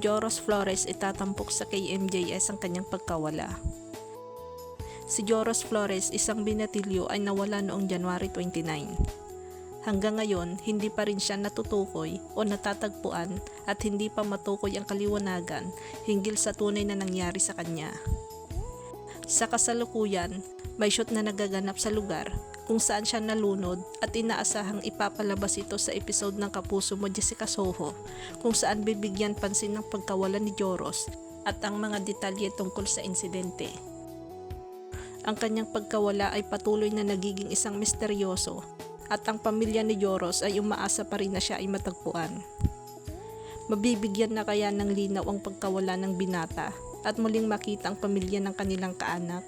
Joros Flores itatampok sa KMJS ang kanyang pagkawala. Si Joros Flores, isang binatilyo, ay nawala noong January 29. Hanggang ngayon, hindi pa rin siya natutukoy o natatagpuan at hindi pa matukoy ang kaliwanagan hinggil sa tunay na nangyari sa kanya. Sa kasalukuyan, may shoot na nagaganap sa lugar kung saan siya nalunod at inaasahang ipapalabas ito sa episode ng Kapuso Mo Jessica Soho, kung saan bibigyan pansin ng pagkawala ni Joros at ang mga detalye tungkol sa insidente. Ang kanyang pagkawala ay patuloy na nagiging isang misteryoso at ang pamilya ni Joros ay umaasa pa rin na siya ay matagpuan. Mabibigyan na kaya ng linaw ang pagkawala ng binata at muling makita ang pamilya ng kanilang kaanak?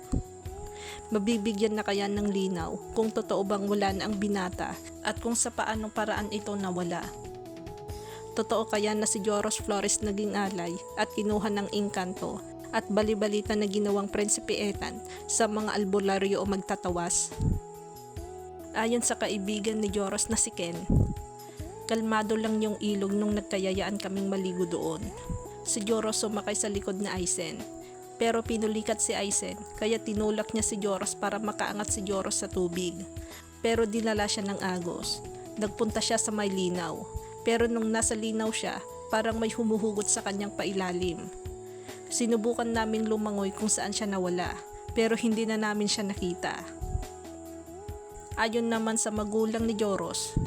Mabibigyan na kaya ng linaw kung totoo bang wala na ang binata at kung sa paanong paraan ito nawala? Totoo kaya na si Joros Flores naging alay at kinuha ng engkanto at balibalita na ginawang prinsipietan sa mga albularyo o magtatawas? Ayon sa kaibigan ni Joros na si Ken, kalmado lang yung ilog nung nagkayayaan kaming maligo doon. Si Joros sumakay sa likod ni Aizen, pero pinulikat si Aizen kaya tinulak niya si Joros para makaangat si Joros sa tubig. Pero dinala siya ng agos. Nagpunta siya sa may linaw, pero nung nasa linaw siya, parang may humuhugot sa kanyang pailalim. Sinubukan naming lumangoy kung saan siya nawala, pero hindi na namin siya nakita. Ayon naman sa magulang ni Joros,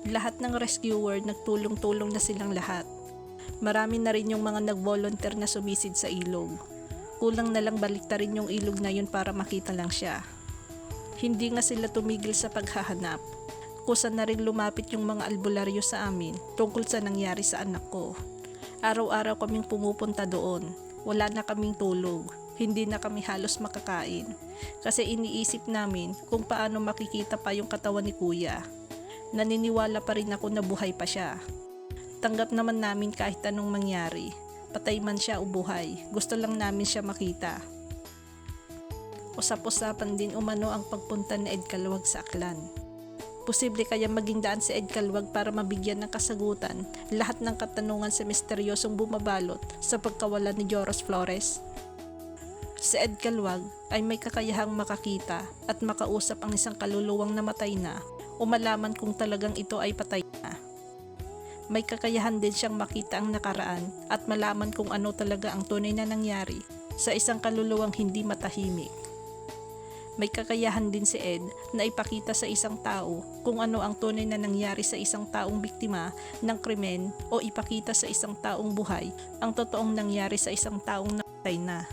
lahat ng rescuer nagtulong-tulong na silang lahat. Marami na rin yung mga nag-volunteer na sumisid sa ilog. Kulang na lang baliktarin yung ilog na yun para makita lang siya. Hindi nga sila tumigil sa paghahanap. Kusa na rin lumapit yung mga albularyo sa amin tungkol sa nangyari sa anak ko. Araw-araw kaming pumupunta doon. Wala na kaming tulog. Hindi na kami halos makakain. Kasi iniisip namin kung paano makikita pa yung katawan ni kuya. Naniniwala pa rin ako na buhay pa siya. Tanggap naman namin kahit anong mangyari. Patay man siya o buhay. Gusto lang namin siya makita. Usap-usapan din umano ang pagpunta ni Ed Calwag sa Aklan. Posible kaya maging daan si Ed Calwag para mabigyan ng kasagutan lahat ng katanungan sa misteryosong bumabalot sa pagkawala ni Joros Flores? Si Ed Calwag ay may kakayahang makakita at makausap ang isang kaluluwang namatay na o malaman kung talagang ito ay patay na. May kakayahan din siyang makita ang nakaraan at malaman kung ano talaga ang tunay na nangyari sa isang kaluluwang hindi matahimik. May kakayahan din si Ed na ipakita sa isang tao kung ano ang tunay na nangyari sa isang taong biktima ng krimen o ipakita sa isang taong buhay ang totoong nangyari sa isang taong namatay na.